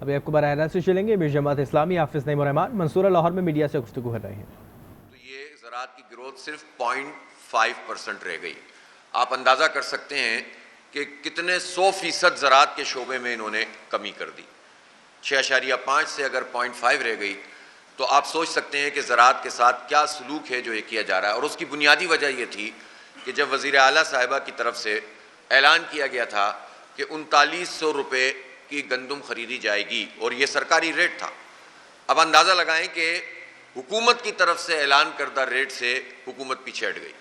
ابھی آپ کو براہ راست سے چلیں گے امیر جماعت اسلامی حافظ نعیم الرحمان منصورہ لاہور میں میڈیا سے گفتگو کر رہے ہیں۔ تو یہ زراعت کی گروتھ صرف 0.5% رہ گئی۔ آپ اندازہ کر سکتے ہیں کہ کتنے 100% زراعت کے شعبے میں انہوں نے کمی کر دی۔ 6.5 سے اگر 0.5 رہ گئی تو آپ سوچ سکتے ہیں کہ زراعت کے ساتھ کیا سلوک ہے جو یہ کیا جا رہا ہے۔ اور اس کی بنیادی وجہ یہ تھی کہ جب وزیر اعلیٰ صاحبہ کی طرف سے اعلان کیا گیا تھا کہ 3900 روپے کی گندم خریدی جائے گی اور یہ سرکاری ریٹ تھا، اب اندازہ لگائیں کہ حکومت کی طرف سے اعلان کردہ ریٹ سے حکومت پیچھے ہٹ گئی،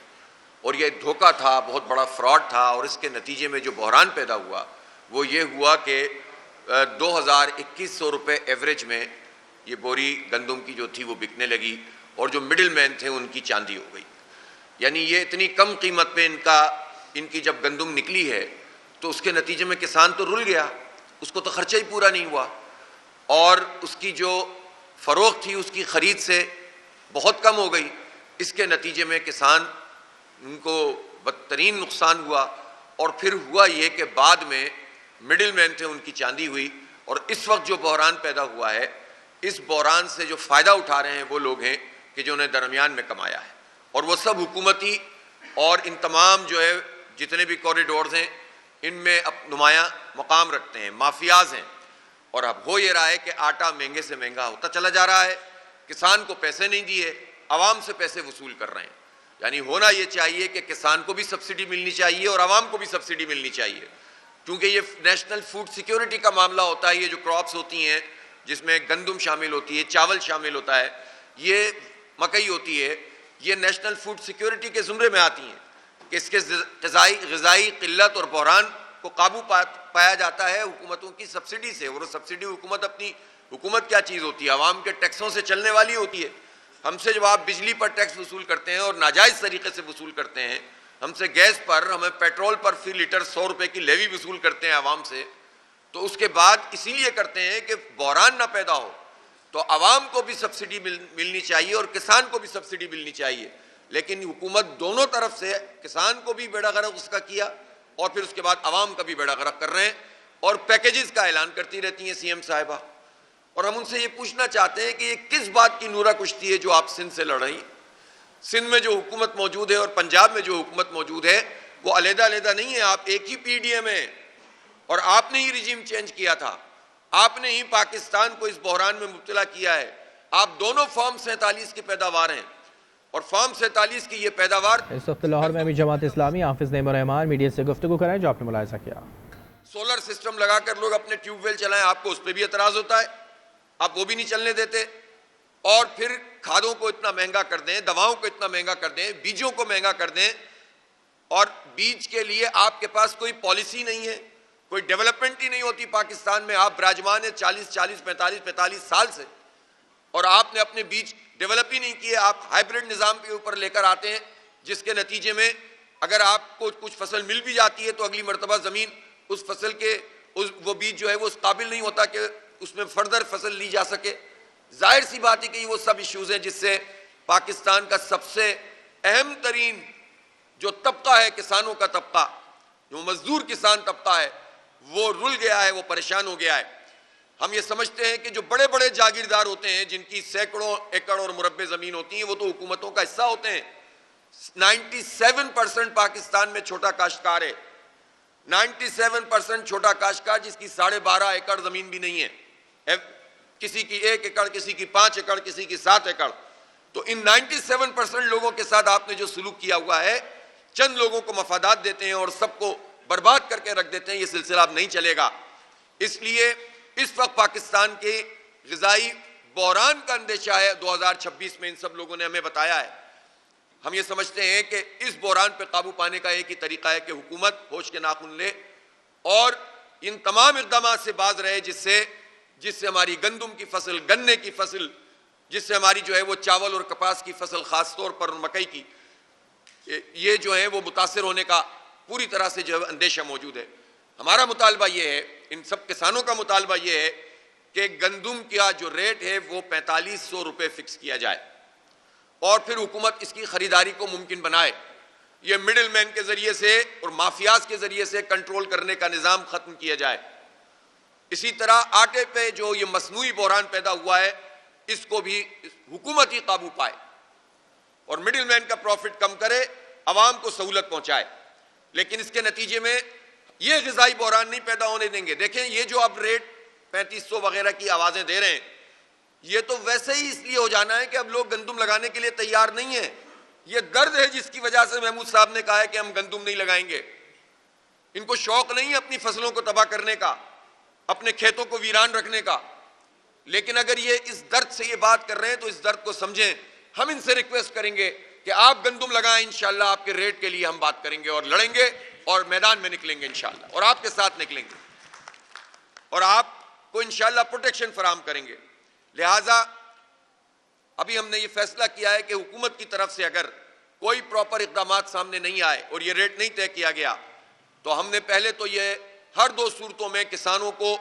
اور یہ دھوکہ تھا، بہت بڑا فراڈ تھا۔ اور اس کے نتیجے میں جو بحران پیدا ہوا وہ یہ ہوا کہ 2100 روپے ایوریج میں یہ بوری گندم کی جو تھی وہ بکنے لگی، اور جو مڈل مین تھے ان کی چاندی ہو گئی۔ یعنی یہ اتنی کم قیمت پہ ان کی جب گندم نکلی ہے تو اس کے نتیجے میں کسان تو رل گیا، اس کو تو خرچہ ہی پورا نہیں ہوا، اور اس کی جو فروخت تھی اس کی خرید سے بہت کم ہو گئی۔ اس کے نتیجے میں کسان ان کو بدترین نقصان ہوا، اور پھر ہوا یہ کہ بعد میں مڈل مین تھے ان کی چاندی ہوئی۔ اور اس وقت جو بحران پیدا ہوا ہے، اس بحران سے جو فائدہ اٹھا رہے ہیں وہ لوگ ہیں کہ جو انہیں درمیان میں کمایا ہے، اور وہ سب حکومتی اور ان تمام جو ہے جتنے بھی کوریڈورز ہیں ان میں نمایاں مقام رکھتے ہیں، مافیاز ہیں۔ اور اب ہو یہ رہا ہے کہ آٹا مہنگے سے مہنگا ہوتا چلا جا رہا ہے، کسان کو پیسے نہیں دیے، عوام سے پیسے وصول کر رہے ہیں۔ یعنی ہونا یہ چاہیے کہ کسان کو بھی سبسڈی ملنی چاہیے اور عوام کو بھی سبسڈی ملنی چاہیے، کیونکہ یہ نیشنل فوڈ سیکیورٹی کا معاملہ ہوتا ہے۔ یہ جو کراپس ہوتی ہیں جس میں گندم شامل ہوتی ہے، چاول شامل ہوتا ہے، یہ مکئی ہوتی ہے، یہ نیشنل فوڈ سیکیورٹی کے زمرے میں آتی ہیں کہ اس کے غذائی قلت اور بحران کو قابو پایا جاتا ہے حکومتوں کی سبسڈی سے۔ اور سبسڈی حکومت کیا چیز ہوتی ہے؟ عوام کے ٹیکسوں سے چلنے والی ہوتی ہے۔ ہم سے جب آپ بجلی پر ٹیکس وصول کرتے ہیں اور ناجائز طریقے سے وصول کرتے ہیں، ہم سے گیس پر، ہمیں پیٹرول پر فی لیٹر 100 روپے کی لیوی وصول کرتے ہیں عوام سے، تو اس کے بعد اسی لیے کرتے ہیں کہ بحران نہ پیدا ہو۔ تو عوام کو بھی سبسڈی ملنی چاہیے اور کسان کو بھی سبسڈی ملنی چاہیے، لیکن حکومت دونوں طرف سے کسان کو بھی بیڑا غرق اس کا کیا اور پھر اس کے بعد عوام کا بھی بیڑا غرق کر رہے ہیں، اور پیکیجز کا اعلان کرتی رہتی ہیں سی ایم صاحبہ۔ اور ہم ان سے یہ پوچھنا چاہتے ہیں کہ یہ کس بات کی نورہ کشتی ہے جو آپ سندھ سے لڑ رہی ہیں؟ سندھ میں جو حکومت موجود ہے اور پنجاب میں جو حکومت موجود ہے وہ علیحدہ علیحدہ نہیں ہے، آپ ایک ہی پی ڈی ایم ہیں، اور آپ نے ہی رجیم چینج کیا تھا، آپ نے ہی پاکستان کو اس بحران میں مبتلا کیا ہے۔ آپ دونوں فارم 47 کی پیداوار ہیں، اور فارم 47 کی یہ پیداوار اس وقت لاہور میں امیر جماعت اسلامی حافظ نعیم الرحمان میڈیا سے گفتگو کریں جو آپ نے ملاحظہ کیا۔ سولر سسٹم لگا کر لوگ اپنے ٹیوب ویل چلائیں، آپ کو اس پہ بھی اعتراض ہوتا ہے، آپ وہ بھی نہیں چلنے دیتے، اور پھر کھادوں کو اتنا مہنگا کر دیں، دواؤں کو اتنا مہنگا کر دیں، بیجوں کو مہنگا کر دیں، اور بیج کے لیے آپ کے پاس کوئی پالیسی نہیں ہے، کوئی ڈیولپمنٹ ہی نہیں ہوتی پاکستان میں۔ آپ براجمان ہیں 45 سال سے، اور آپ نے اپنے بیج ڈیولپ ہی نہیں کیے۔ آپ ہائیبرڈ نظام کے اوپر لے کر آتے ہیں جس کے نتیجے میں اگر آپ کو کچھ فصل مل بھی جاتی ہے تو اگلی مرتبہ زمین اس فصل کے وہ بیج جو ہے وہ اس قابل نہیں ہوتا کہ اس میں فردر فصل لی جا سکے۔ ظاہر سی بات ہے کہ وہ سب ایشوز ہیں جس سے پاکستان کا سب سے اہم ترین جو طبقہ ہے، کسانوں کا طبقہ، جو مزدور کسان طبقہ ہے، وہ رل گیا ہے، وہ پریشان ہو گیا ہے۔ ہم یہ سمجھتے ہیں کہ جو بڑے بڑے جاگیردار ہوتے ہیں جن کی سینکڑوں ایکڑ اور مربع زمین ہوتی ہیں وہ تو حکومتوں کا حصہ ہوتے ہیں۔ 97% پاکستان میں چھوٹا کاشتکار ہے، 97% چھوٹا کاشتکار جس کی 12.5 ایکڑ زمین بھی نہیں ہے، کسی کی 1 ایکڑ، کسی کی 5 ایکڑ، کسی کی 7 ایکڑ۔ تو ان 97% لوگوں کے ساتھ آپ نے جو سلوک کیا ہوا ہے، چند لوگوں کو مفادات دیتے ہیں اور سب کو برباد کر کے رکھ دیتے ہیں، یہ سلسلہ اب نہیں چلے گا۔ اس لیے اس وقت پاکستان کے غذائی بحران کا اندیشہ ہے 2026 میں، ان سب لوگوں نے ہمیں بتایا ہے۔ ہم یہ سمجھتے ہیں کہ اس بحران پہ قابو پانے کا ایک ہی طریقہ ہے کہ حکومت ہوش کے ناخن لے اور ان تمام اقدامات سے باز رہے جس سے ہماری گندم کی فصل، گنے کی فصل، جس سے ہماری جو ہے وہ چاول اور کپاس کی فصل، خاص طور پر مکئی کی، یہ جو ہے وہ متاثر ہونے کا پوری طرح سے جو اندیشہ موجود ہے۔ ہمارا مطالبہ یہ ہے، ان سب کسانوں کا مطالبہ یہ ہے کہ گندم کا جو ریٹ ہے وہ 4500 روپے فکس کیا جائے، اور پھر حکومت اس کی خریداری کو ممکن بنائے۔ یہ مڈل مین کے ذریعے سے اور مافیاز کے ذریعے سے کنٹرول کرنے کا نظام ختم کیا جائے۔ اسی طرح آٹے پہ جو یہ مصنوعی بحران پیدا ہوا ہے اس کو بھی حکومت ہی قابو پائے اور مڈل مین کا پروفٹ کم کرے، عوام کو سہولت پہنچائے، لیکن اس کے نتیجے میں یہ غذائی بحران نہیں پیدا ہونے دیں گے۔ دیکھیں یہ جو اب ریٹ 3500 وغیرہ کی آوازیں دے رہے ہیں، یہ تو ویسے ہی اس لیے ہو جانا ہے کہ اب لوگ گندم لگانے کے لیے تیار نہیں ہیں۔ یہ درد ہے جس کی وجہ سے محمود صاحب نے کہا ہے کہ ہم گندم نہیں لگائیں گے۔ ان کو شوق نہیں ہے اپنی فصلوں کو تباہ کرنے کا، اپنے کھیتوں کو ویران رکھنے کا، لیکن اگر یہ اس درد سے یہ بات کر رہے ہیں تو اس درد کو سمجھیں۔ ہم ان سے ریکویسٹ کریں گے کہ آپ گندم لگائیں، انشاءاللہ آپ کے ریٹ کے لیے ہم بات کریں گے اور لڑیں گے اور میدان میں نکلیں گے انشاءاللہ، اور آپ کے ساتھ نکلیں گے اور آپ کو انشاءاللہ پروٹیکشن فراہم کریں گے۔ لہٰذا ابھی ہم نے یہ فیصلہ کیا ہے کہ حکومت کی طرف سے اگر کوئی پراپر اقدامات سامنے نہیں آئے اور یہ ریٹ نہیں طے کیا گیا تو ہم نے پہلے تو یہ ہر دو صورتوں میں کسانوں کو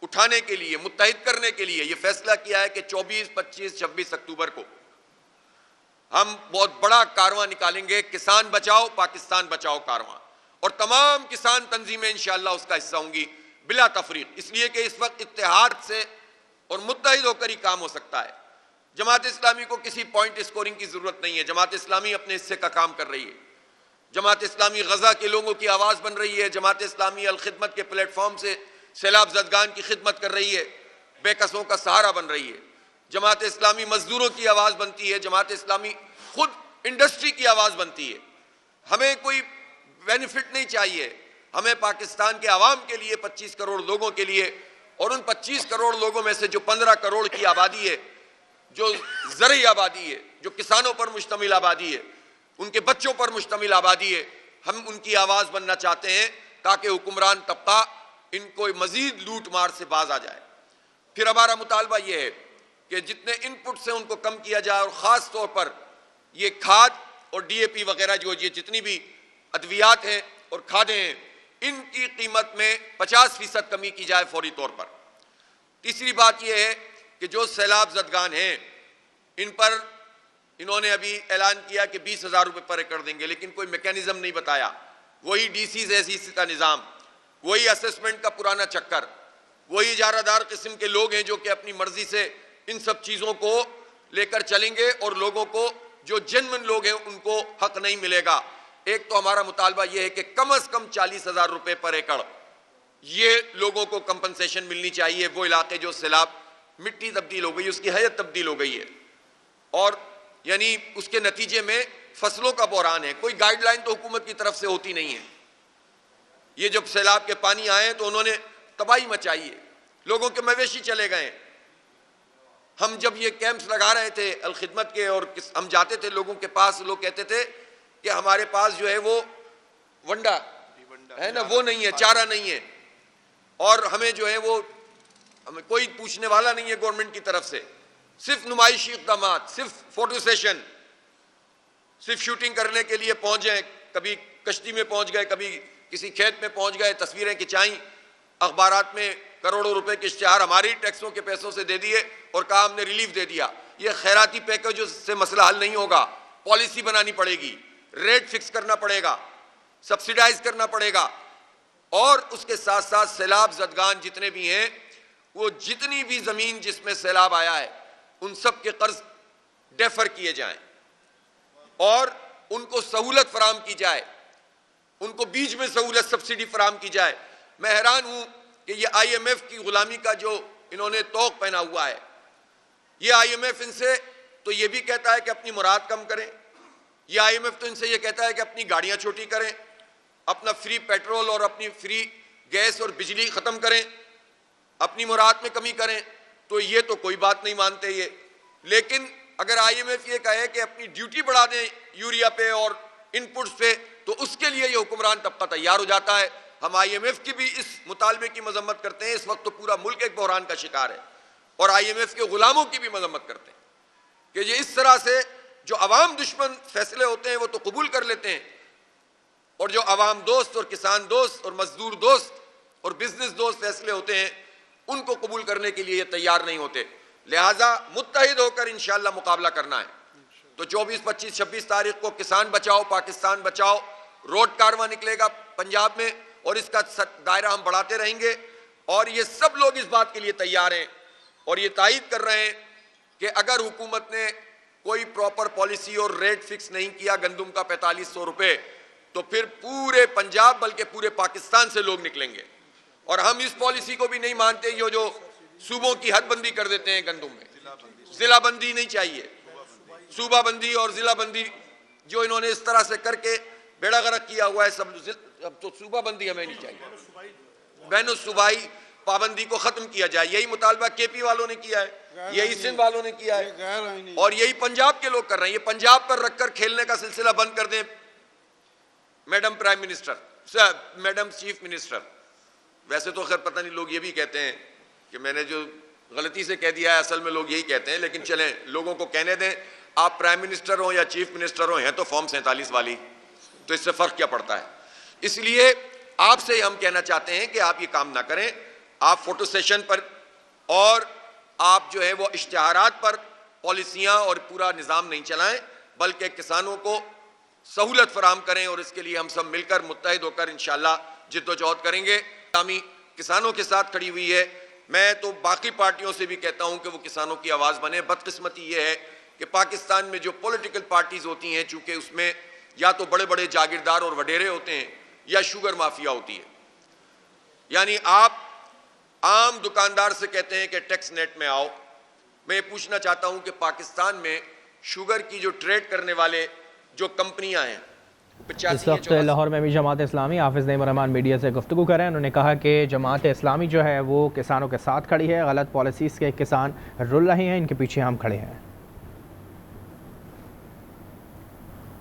اٹھانے کے لیے، متحد کرنے کے لیے یہ فیصلہ کیا ہے کہ 24، 25، 26 اکتوبر کو ہم بہت بڑا کارواں نکالیں گے، کسان بچاؤ پاکستان بچاؤ کارواں، اور تمام کسان تنظیمیں انشاءاللہ اس کا حصہ ہوں گی بلا تفریق، اس لیے کہ اس وقت اتحاد سے اور متحد ہو کر ہی کام ہو سکتا ہے۔ جماعت اسلامی کو کسی پوائنٹ اسکورنگ کی ضرورت نہیں ہے، جماعت اسلامی اپنے حصے کا کام کر رہی ہے۔ جماعت اسلامی غزہ کے لوگوں کی آواز بن رہی ہے، جماعت اسلامی الخدمت کے پلیٹ فارم سے سیلاب زدگان کی خدمت کر رہی ہے، بے کسوں کا سہارا بن رہی ہے۔ جماعت اسلامی مزدوروں کی آواز بنتی ہے، جماعت اسلامی خود انڈسٹری کی آواز بنتی ہے۔ ہمیں کوئی بینیفٹ نہیں چاہیے، ہمیں پاکستان کے عوام کے لیے، 25 کروڑ لوگوں کے لیے، اور ان 25 کروڑ لوگوں میں سے جو 15 کروڑ کی آبادی ہے، جو زرعی آبادی ہے، جو کسانوں پر مشتمل آبادی ہے، ان کے بچوں پر مشتمل آبادی ہے، ہم ان کی آواز بننا چاہتے ہیں تاکہ حکمران طبقہ ان کو مزید لوٹ مار سے باز آ جائے۔ پھر ہمارا مطالبہ یہ ہے کہ جتنے ان پٹ سے ان کو کم کیا جائے، اور خاص طور پر یہ کھاد اور ڈی اے پی وغیرہ جو یہ جتنی بھی ادویات ہیں اور کھادیں ہیں، ان کی قیمت میں 50% کمی کی جائے فوری طور پر۔ تیسری بات یہ ہے کہ جو سیلاب زدگان ہیں ان پر انہوں نے ابھی اعلان کیا کہ 20,000 روپے پر ایکڑ دیں گے، لیکن کوئی میکینزم نہیں بتایا۔ وہی ڈی سیز ایسی کا نظام، وہی اسسمنٹ کا پرانا چکر، وہی اجارہ دار قسم کے لوگ ہیں جو کہ اپنی مرضی سے ان سب چیزوں کو لے کر چلیں گے اور لوگوں کو جو جنون لوگ ہیں ان کو حق نہیں ملے گا۔ ایک تو ہمارا مطالبہ یہ ہے کہ کم از کم 40,000 روپے پر ایکڑ یہ لوگوں کو کمپنسیشن ملنی چاہیے، وہ علاقے جو سیلاب مٹی تبدیل ہو گئی، اس کی حیت تبدیل ہو گئی ہے، اور یعنی اس کے نتیجے میں فصلوں کا بحران ہے۔ کوئی گائیڈ لائن تو حکومت کی طرف سے ہوتی نہیں ہے۔ یہ جب سیلاب کے پانی آئے تو انہوں نے تباہی مچائی ہے، لوگوں کے مویشی چلے گئے۔ ہم جب یہ کیمپس لگا رہے تھے الخدمت کے اور ہم جاتے تھے لوگوں کے پاس، لوگ کہتے تھے کہ ہمارے پاس جو ہے وہ ونڈا ہے نا، وہ نہیں ہے، چارہ نہیں ہے، اور ہمیں جو ہے وہ ہمیں کوئی پوچھنے والا نہیں ہے گورنمنٹ کی طرف سے، صرف نمائشی اقدامات، صرف فوٹو سیشن، صرف شوٹنگ کرنے کے لیے پہنچ گئے، کبھی کشتی میں پہنچ گئے، کبھی کسی کھیت میں پہنچ گئے، تصویریں کھنچائیں، اخبارات میں کروڑوں روپے کے اشتہار ہماری ٹیکسوں کے پیسوں سے دے دیے اور کہا ہم نے ریلیف دے دیا۔ یہ خیراتی پیکج سے مسئلہ حل نہیں ہوگا، پالیسی بنانی پڑے گی، ریٹ فکس کرنا پڑے گا، سبسیڈائز کرنا پڑے گا، اور اس کے ساتھ ساتھ سیلاب زدگان جتنے بھی ہیں، وہ جتنی بھی زمین جس میں سیلاب آیا ہے ان سب کے قرض ڈیفر کیے جائیں اور ان کو سہولت فراہم کی جائے، ان کو بیج میں سہولت سبسڈی فراہم کی جائے۔ میں حیران ہوں کہ یہ آئی ایم ایف کی غلامی کا جو انہوں نے طوق پہنا ہوا ہے، یہ آئی ایم ایف ان سے تو یہ بھی کہتا ہے کہ اپنی مراد کم کریں، یہ آئی ایم ایف تو ان سے یہ کہتا ہے کہ اپنی گاڑیاں چھوٹی کریں، اپنا فری پیٹرول اور اپنی فری گیس اور بجلی ختم کریں، اپنی مراد میں کمی کریں، تو یہ تو کوئی بات نہیں مانتے یہ۔ لیکن اگر آئی ایم ایف یہ کہے کہ اپنی ڈیوٹی بڑھا دیں یوریا پہ اور ان پٹس پہ، تو اس کے لیے یہ حکمران طبقہ تیار ہو جاتا ہے۔ ہم آئی ایم ایف کی بھی اس مطالبے کی مذمت کرتے ہیں، اس وقت تو پورا ملک ایک بحران کا شکار ہے، اور آئی ایم ایف کے غلاموں کی بھی مذمت کرتے ہیں کہ یہ اس طرح سے جو عوام دشمن فیصلے ہوتے ہیں وہ تو قبول کر لیتے ہیں، اور جو عوام دوست اور کسان دوست اور مزدور دوست اور بزنس دوست فیصلے ہوتے ہیں ان کو قبول کرنے کے لیے یہ تیار نہیں ہوتے۔ لہٰذا متحد ہو کر انشاءاللہ مقابلہ کرنا ہے۔ تو 24، 25، 26 تاریخ کو کسان بچاؤ پاکستان بچاؤ روڈ کارواں نکلے گا پنجاب میں، اور اس کا دائرہ ہم بڑھاتے رہیں گے۔ اور یہ سب لوگ اس بات کے لیے تیار ہیں اور یہ تائید کر رہے ہیں کہ اگر حکومت نے کوئی پراپر پالیسی اور ریٹ فکس نہیں کیا گندم کا 4500 روپے تو پھر پورے پنجاب بلکہ پورے پاکستان سے لوگ نکلیں گے. اور ہم اس پالیسی کو بھی نہیں مانتے جو صوبوں کی حد بندی کر دیتے ہیں گندم میں. ضلع بندی نہیں چاہیے, صوبہ بندی اور ضلع بندی جو انہوں نے اس طرح سے کر کے بیڑا غرق کیا ہوا ہے سب, تو صوبہ بندی ہمیں نہیں چاہیے. بین الصوبائی پابندی کو ختم کیا جائے. یہی مطالبہ کے پی والوں نے کیا ہے, یہی سندھ والوں نے کیا ہے اور یہی پنجاب کے لوگ کر رہے ہیں. یہ پنجاب پر رکھ کر کھیلنے کا سلسلہ بند کر دیں madam prime minister, madam chief minister. ویسے تو خیر پتہ نہیں لوگ یہ بھی کہتے ہیں کہ میں نے جو غلطی سے کہہ دیا ہے, اصل میں لوگ یہی کہتے ہیں, لیکن چلیں لوگوں کو کہنے دیں. آپ پرائم منسٹر ہوں یا چیف منسٹر ہوں, ہیں تو فارم 47 والی, تو اس سے فرق کیا پڑتا ہے. اس لیے آپ سے ہم کہنا چاہتے ہیں کہ آپ یہ کام نہ کریں. آپ فوٹو سیشن پر اور آپ جو ہے وہ اشتہارات پر پالیسیاں اور پورا نظام نہیں چلائیں, بلکہ کسانوں کو سہولت فراہم کریں اور اس کے لیے ہم سب مل کر متحد ہو کر انشاءاللہ جد و جہد کریں گے. اسلامی کسانوں کے ساتھ کھڑی ہوئی ہے. میں تو باقی پارٹیوں سے بھی کہتا ہوں کہ وہ کسانوں کی آواز بنے. بدقسمتی یہ ہے کہ پاکستان میں جو پولیٹیکل پارٹیز ہوتی ہیں, چونکہ اس میں یا تو بڑے بڑے جاگیردار اور وڈیرے ہوتے ہیں یا شوگر مافیا ہوتی ہے. یعنی آپ عام دکاندار سے کہتے ہیں کہ ٹیکس نیٹ میں آؤ. میں یہ پوچھنا چاہتا ہوں کہ پاکستان میں شوگر کی جو ٹریڈ کرنے والے جو کمپنیاں ہیں, اس وقت لاہور میں بھی جماعت اسلامی حافظ نعیم الرحمان میڈیا سے گفتگو کریں. انہوں نے کہا کہ جماعت اسلامی جو ہے وہ کسانوں کے ساتھ کھڑی ہے. غلط پالیسیز کے کسان رل رہے ہیں, ان کے پیچھے ہم کھڑے ہیں.